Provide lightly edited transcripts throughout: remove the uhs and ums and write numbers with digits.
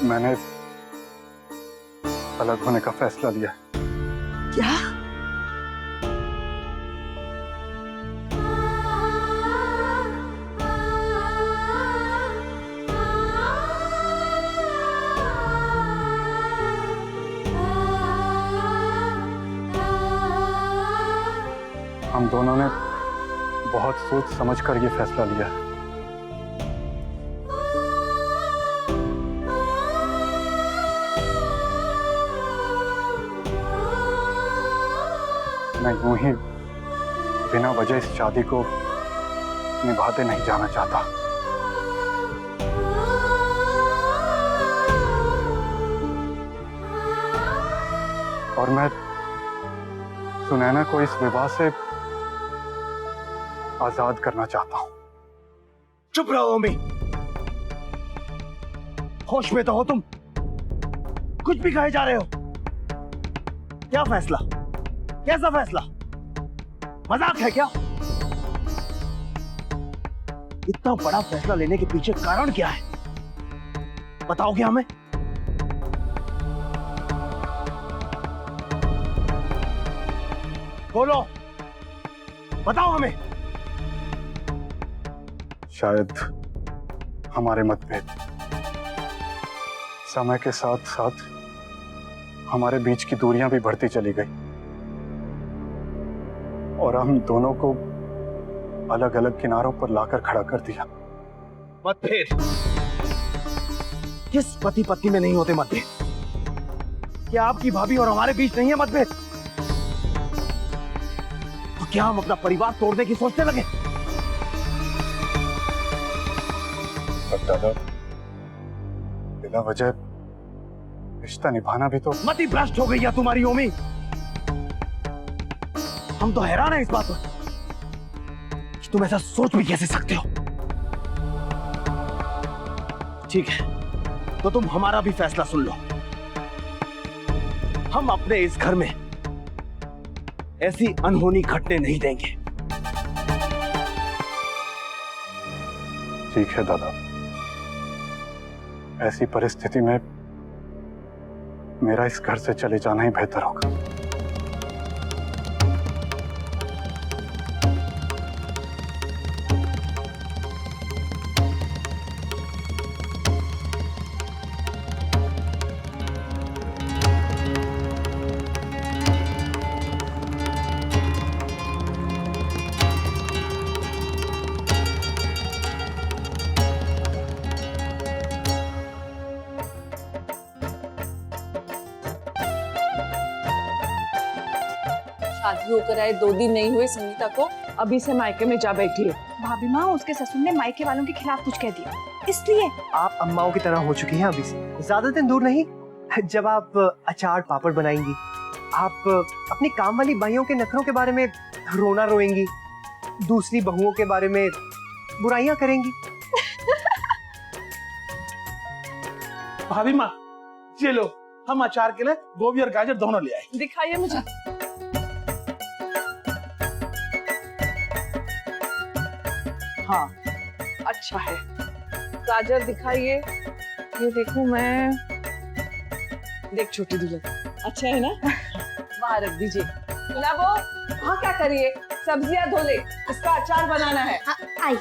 मैंने अलग होने का फैसला लिया। क्या? हम दोनों ने बहुत सोच समझ कर ये फैसला लिया है। मैं यूं ही बिना वजह इस शादी को निभाते नहीं जाना चाहता। और मैं सुनैना को इस विवाह से आजाद करना चाहता हूं। चुप रहो अम्मी, होश में तो हो तुम? कुछ भी कहे जा रहे हो। क्या फैसला? कैसा फैसला? मजाक है क्या? इतना बड़ा फैसला लेने के पीछे कारण क्या है? बताओगे हमें? बोलो, बताओ हमें। शायद हमारे मतभेद समय के साथ साथ हमारे बीच की दूरियां भी बढ़ती चली गई और हम दोनों को अलग अलग किनारों पर लाकर खड़ा कर दिया। मतभेद? किस पति पत्नी में नहीं होते मतभेद? क्या आपकी भाभी और हमारे बीच नहीं है मतभेद? तो क्या हम अपना परिवार तोड़ने की सोचने लगे? दादा, बिना वजह रिश्ता निभाना भी तो। मति भ्रष्ट हो गई है तुम्हारी ओमी। हम तो हैरान हैं इस बात पर कि तुम ऐसा सोच भी कैसे सकते हो। ठीक है, तो तुम हमारा भी फैसला सुन लो। हम अपने इस घर में ऐसी अनहोनी घटने नहीं देंगे। ठीक है दादा, ऐसी परिस्थिति में मेरा इस घर से चले जाना ही बेहतर होगा। शादी होकर आए 2 दिन नहीं हुए संगीता को अभी से मायके में जा बैठी है। भाभी माँ, उसके ससुर ने मायके वालों के खिलाफ कुछ कह दिया, इसलिए। आप अम्माओं की तरह हो चुकी हैं अभी से। ज्यादा दिन दूर नहीं, जब आप अचार पापड़ बनाएंगी, आप अपनी काम वाली बाइयों के नखरों के बारे में रोना रोएंगी, दूसरी बहुओं के बारे में बुराइयां करेंगी। भाभी माँ, ये लो, हम अचार के लिए गोभी और गाजर दोनों ले आए। दिखाइए मुझे। हाँ, अच्छा है। गाजर दिखाइए। ये देखूं मैं। देख छोटी दुल्हन, अच्छा है ना? बाहर रख दीजिए। वो हाँ, क्या करिए? सब्जियां धो ले, इसका अचार बनाना है। आई।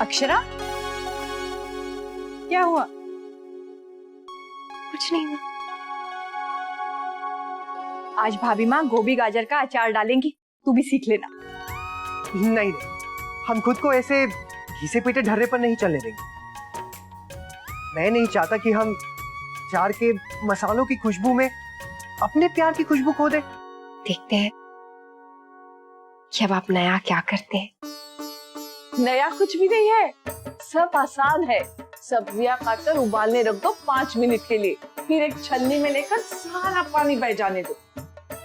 अक्षरा, क्या हुआ? कुछ नहीं हुआ। आज भाभी माँ गोभी गाजर का अचार डालेंगी, तू भी सीख लेना। नहीं नहीं, हम खुद को ऐसे घिसे पीटे ढर्रे पर नहीं चलने देंगे। मैं नहीं चाहता कि हम अचार के मसालों की खुशबू में अपने प्यार की खुशबू खो दे। देखते हैं कि अब आप नया क्या करते हैं। नया कुछ भी नहीं है, सब आसान है। सब्जियां काटकर उबालने रख दो 5 मिनट के लिए, फिर एक छलनी में लेकर सारा पानी बह जाने दो।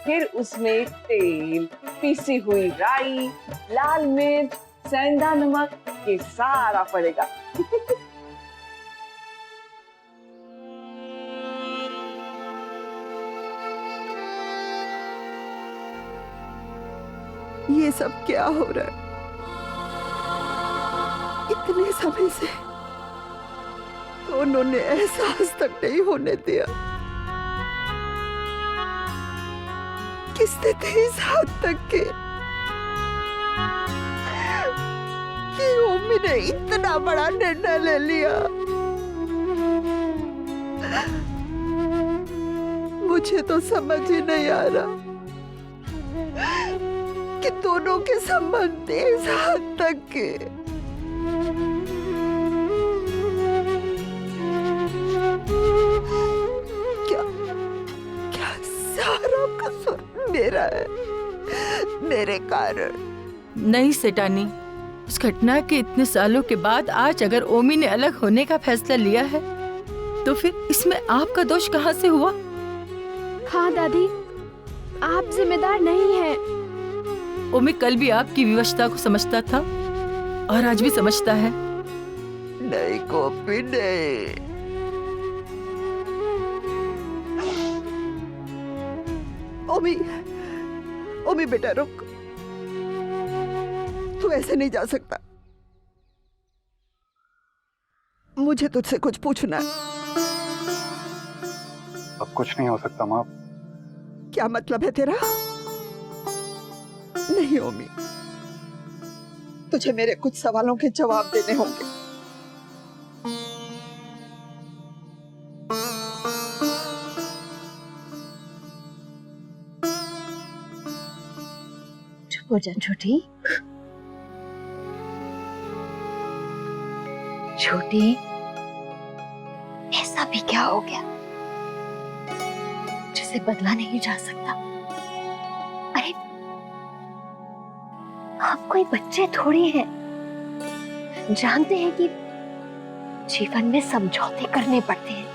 फिर उसमें तेल, पीसी हुई राई, लाल मिर्च, सेंधा नमक, ये सारा पड़ेगा। ये सब क्या हो रहा है? इतने समय से दोनों ने एहसास तक नहीं होने दिया। किसने थे इस हद तक के कि ओमी ने इतना बड़ा निर्णय ले लिया। मुझे तो समझ ही नहीं आ रहा कि दोनों के संबंध इस हद तक के। क्या क्या सारा कसूर मेरा है, मेरे कारण? नहीं सेठानी, उस घटना के इतने सालों के बाद आज अगर ओमी ने अलग होने का फैसला लिया है तो फिर इसमें आपका दोष कहाँ से हुआ? हाँ दादी, आप जिम्मेदार नहीं हैं। ओमी कल भी आपकी विवशता को समझता था और आज भी समझता है। नहीं गोपी नहीं। ओमी, ओमी बेटा रुक, तू ऐसे नहीं जा सकता। मुझे तुझसे कुछ पूछना है। अब कुछ नहीं हो सकता माँ। क्या मतलब है तेरा? नहीं ओमी, तुझे मेरे कुछ सवालों के जवाब देने होंगे। चुप हो जा छोटी। छोटी, ऐसा भी क्या हो गया जिसे बदला नहीं जा सकता? अरे हम कोई बच्चे थोड़ी हैं, जानते हैं कि जीवन में समझौते करने पड़ते हैं।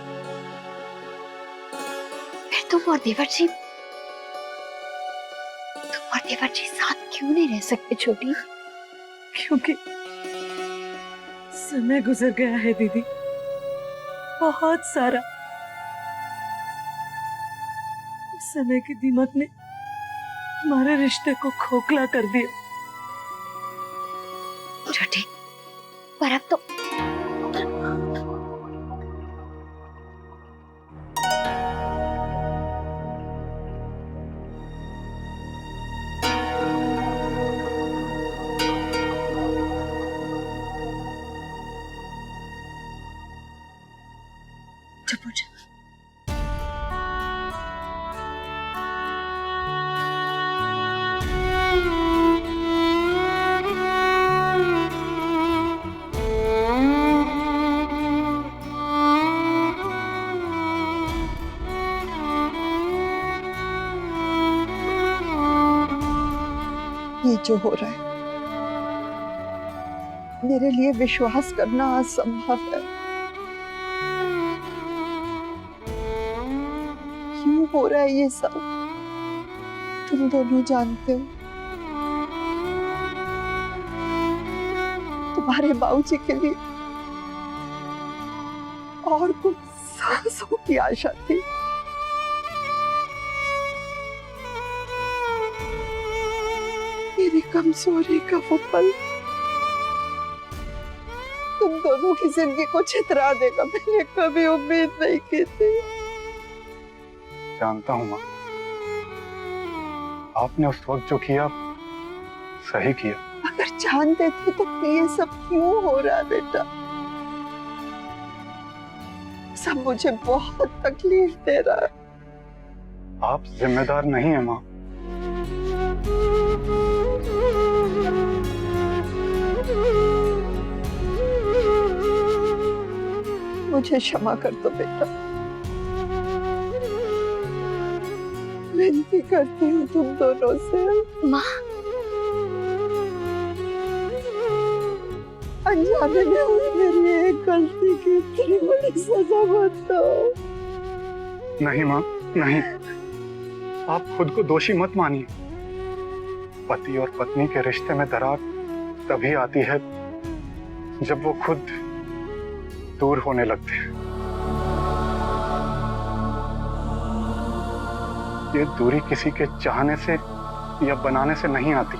फिर तुम और देवर जी साथ क्यों नहीं रह सकते छोटी? क्योंकि समय गुजर गया है दीदी, बहुत सारा। उस समय की दीमक ने हमारे रिश्ते को खोखला कर दिया। छोटी, पर अब तो चुप हो जा। ये जो हो रहा है मेरे लिए विश्वास करना असंभव है। क्यों हो रहा है ये सब, तुम दोनों जानते हो। तुम्हारे बाबूजी के लिए और कुछ सांसों की आशा थी। मेरी कमजोरी का वो पल तुम दोनों की जिंदगी को छितरा देगा, मैंने कभी उम्मीद नहीं की थी। जानता हूँ माँ, आपने उस वक्त जो किया सही किया। अगर जानते थे तो ये सब क्यों हो रहा है बेटा? सब मुझे बहुत तकलीफ दे रहा है। आप जिम्मेदार नहीं है माँ। मुझे क्षमा कर दो बेटा, विनती करती हूँ तुम दोनों से। माँ, अनजाने में हुई मेरी एक गलती की इतनी बड़ी सजा मत दो। नहीं माँ, नहीं। आप खुद को दोषी मत मानिए। पति और पत्नी के रिश्ते में दरार तभी आती है जब वो खुद दूर होने लगते हैं। ये दूरी किसी के चाहने से या बनाने से नहीं आती।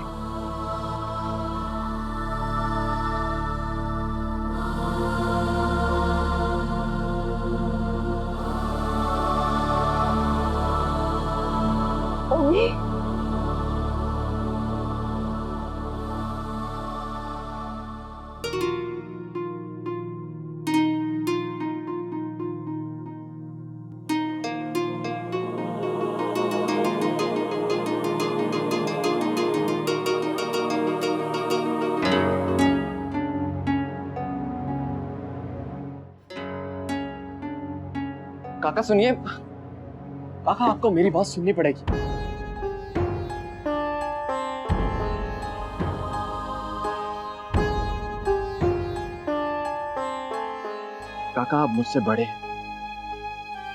ओमी, काका सुनिए, काका आपको मेरी बात सुननी पड़ेगी। काका आप मुझसे बड़े हैं,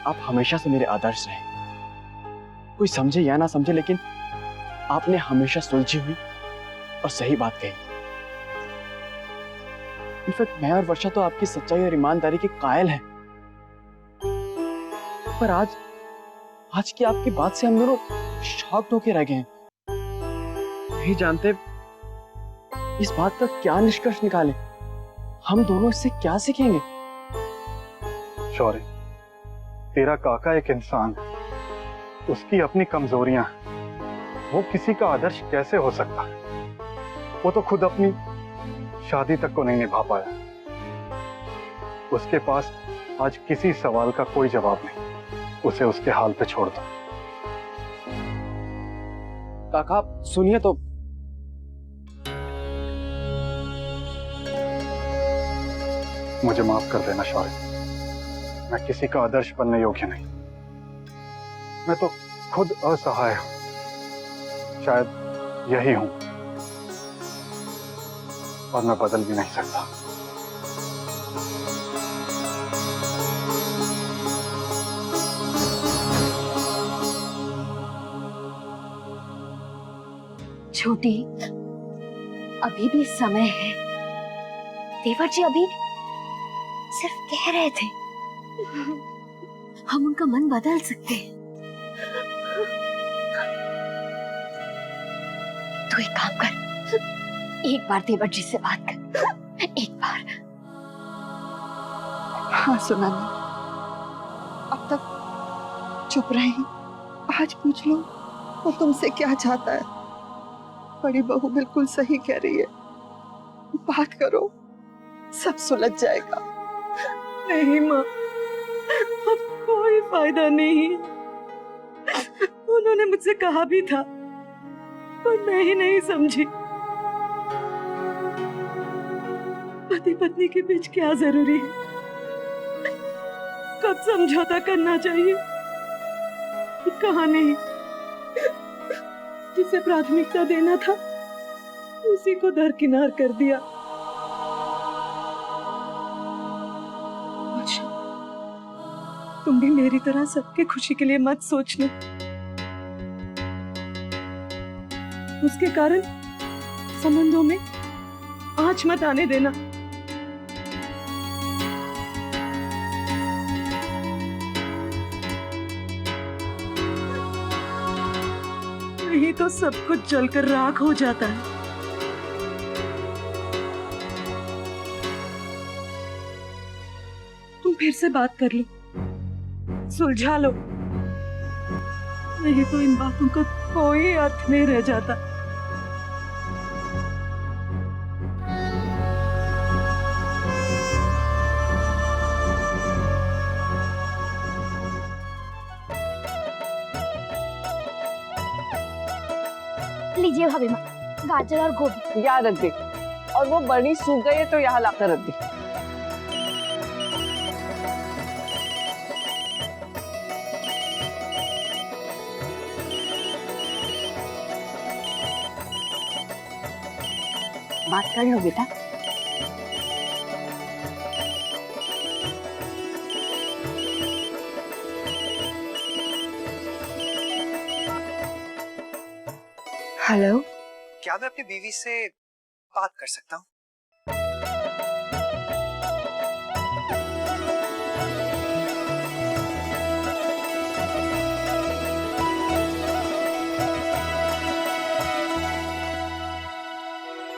आप हमेशा से मेरे आदर्श रहे। कोई समझे या ना समझे, लेकिन आपने हमेशा सुलझी हुई और सही बात कही। इनफैक्ट मैं और वर्षा तो आपकी सच्चाई और ईमानदारी के कायल हैं। पर आज की आपकी बात से हम दोनों शॉक्ड होके रह गए हैं। नहीं जानते इस बात का क्या निष्कर्ष निकालें। हम दोनों इससे क्या सीखेंगे? शौर्य, तेरा काका एक इंसान है, उसकी अपनी कमजोरियां हैं। वो किसी का आदर्श कैसे हो सकता है? वो तो खुद अपनी शादी तक को नहीं निभा पाया। उसके पास आज किसी सवाल का कोई जवाब नहीं। उसे उसके हाल पे छोड़ दो। काका सुनिए तो। मुझे माफ कर देना शौर्य, मैं किसी का आदर्श बनने योग्य नहीं। मैं तो खुद असहाय हूं, शायद यही हूं, और मैं बदल भी नहीं सकता। छोटी, अभी भी समय है। देवर जी अभी सिर्फ कह रहे थे, हम उनका मन बदल सकते हैं। तू एक काम कर, एक बार देवर जी से बात कर, एक बार। हाँ सुनानी, अब तक चुप रही, आज पूछ लो वो तुमसे क्या चाहता है। बड़ी बहू बिल्कुल सही कह रही है, बात करो, सब सुलझ जाएगा। नहीं माँ, अब कोई फायदा नहीं। उन्होंने मुझसे कहा भी था, पर मैं ही नहीं समझी। पति पत्नी के बीच क्या जरूरी है, कब समझौता करना चाहिए, कहाँ नहीं। जिसे प्राथमिकता देना था उसी को दरकिनार कर दिया। अच्छा, तुम भी मेरी तरह सबके खुशी के लिए मत सोचना। उसके कारण संबंधों में आंच मत आने देना। नहीं तो सब कुछ जलकर राख हो जाता है। तुम फिर से बात कर लो, सुलझा लो, नहीं तो इन बातों का कोई अर्थ नहीं रह जाता। लीजिए भाभी माँ, गाजर और गोभी। यहाँ रख दे, और वो बड़ी सूख गई है तो यहाँ लाकर रख दे। बात कर लो बेटा। हेलो, क्या मैं अपनी बीवी से बात कर सकता हूँ?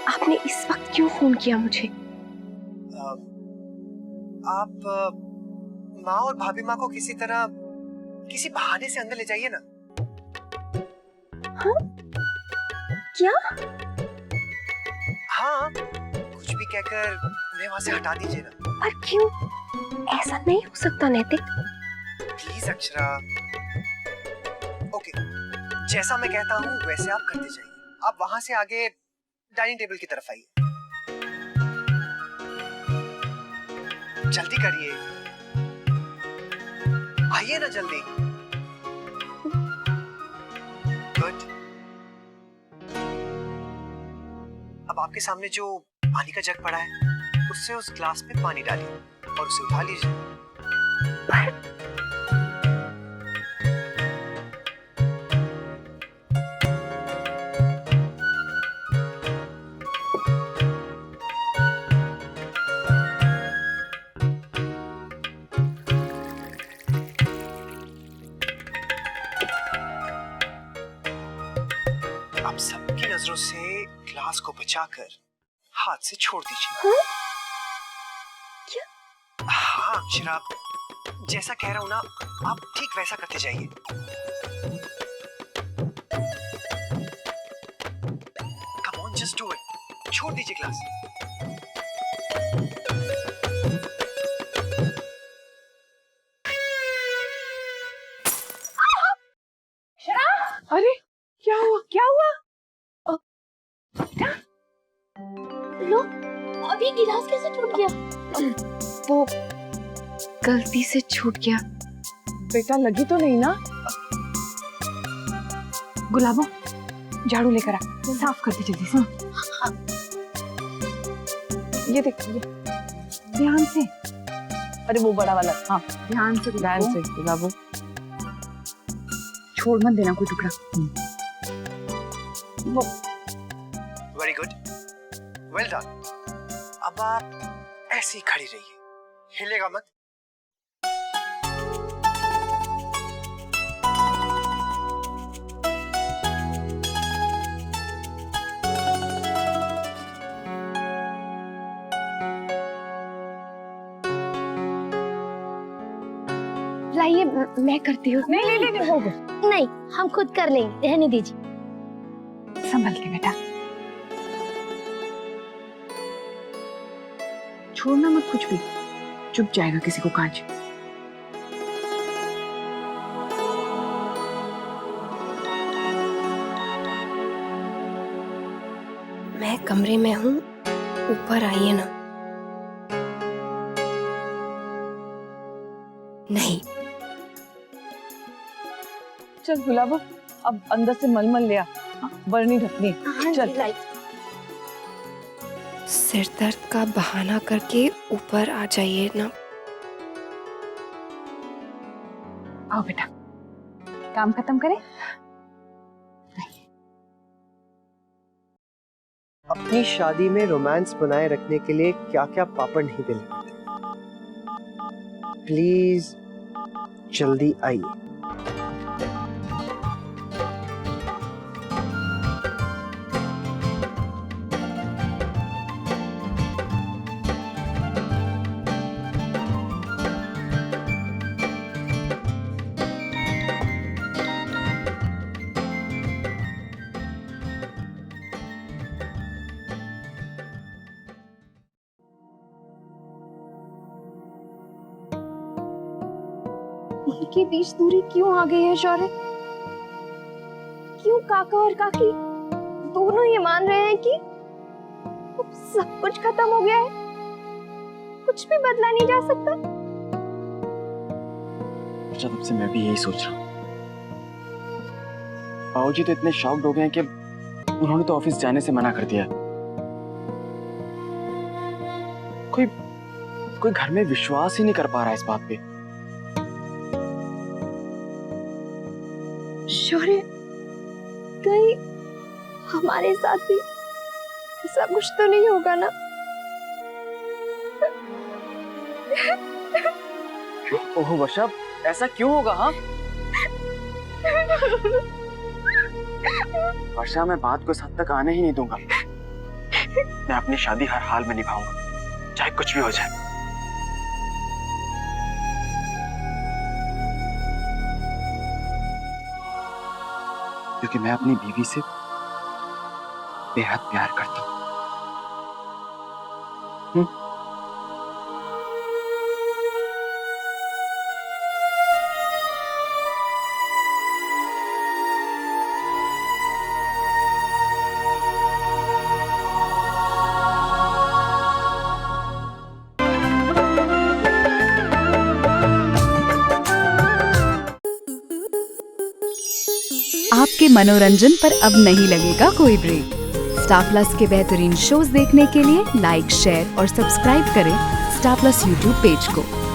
आपने इस वक्त क्यों फोन किया मुझे? आप माँ और भाभी माँ को किसी तरह, किसी बहाने से अंदर ले जाइए ना। क्या? हाँ, कुछ भी कहकर उन्हें वहां से हटा दीजिए ना। पर क्यों? ऐसा नहीं हो सकता नैतिक। प्लीज अक्षरा। ओके, जैसा मैं कहता हूँ वैसे आप करते जाइए। आप वहां से आगे डाइनिंग टेबल की तरफ आइए। जल्दी करिए, आइए ना जल्दी। गुड। अब आपके सामने जो पानी का जग पड़ा है, उससे उस ग्लास में पानी डालिए और उसे उठा लीजिए। आप सबकी नजरों से ग्लास को बचाकर हाथ से छोड़ दीजिए। क्या? हाँ अक्षरा, जैसा कह रहा हूं ना, आप ठीक वैसा करते जाइए। Come on, just do it. छोड़ दीजिए ग्लास। अरे क्या हुआ, क्या हुआ? लो, अभी गिलास कैसे टूट गया? वो गलती से छूट गया। बेटा लगी तो नहीं ना? गुलाबो, झाड़ू लेकर आ, साफ कर दे जल्दी से। ये देख, ये ध्यान से। अरे वो बड़ा वाला। हाँ ध्यान से ध्यान से गुलाबो। छोड़ मत देना कोई टुकड़ा। Very good, well done. अब आप ऐसे ही खड़ी रहिए, हिलेगा मत। लाइए, मैं करती हूँ। नहीं नहीं नहीं, होगा। नहीं, हम खुद कर लेंगे, रहने दीजिए। संभल के बेटा, छोड़ना मत कुछ भी, चुप जाएगा किसी को कांच। मैं कमरे में हूँ, ऊपर आइए ना। नहीं, चल गुलाबो, अब अंदर से मलमल ले आ, बरनी ढकनी। चल। सिर दर्द का बहाना करके ऊपर आ जाइए ना। आओ बेटा, काम खत्म करें। अपनी शादी में रोमांस बनाए रखने के लिए क्या क्या पापड़ नहीं बेलने पड़ते। प्लीज जल्दी आइए। उनके बीच दूरी क्यों आ गई है शौर्य? क्यों काका और काकी दोनों ये मान रहे हैं कि अब सब कुछ खत्म हो गया है, कुछ भी बदला नहीं जा सकता? तब से मैं भी यही सोच रहा हूँ। बाबूजी तो इतने शॉक्ड हो गए हैं कि उन्होंने तो ऑफिस जाने से मना कर दिया। कोई घर में विश्वास ही नहीं कर पा रहा है इस बात पे। शौर्य, कहीं हमारे साथ भी ऐसा कुछ तो नहीं होगा ना? ओह वर्षा, ऐसा क्यों होगा? हाँ वर्षा, मैं बात को इस हद तक आने ही नहीं दूंगा। मैं अपनी शादी हर हाल में निभाऊंगा, चाहे कुछ भी हो जाए। क्योंकि मैं अपनी बीवी से बेहद प्यार करता हूँ। आपके मनोरंजन पर अब नहीं लगेगा कोई ब्रेक। स्टार प्लस के बेहतरीन शोज देखने के लिए लाइक, शेयर और सब्सक्राइब करें स्टार प्लस यूट्यूब पेज को।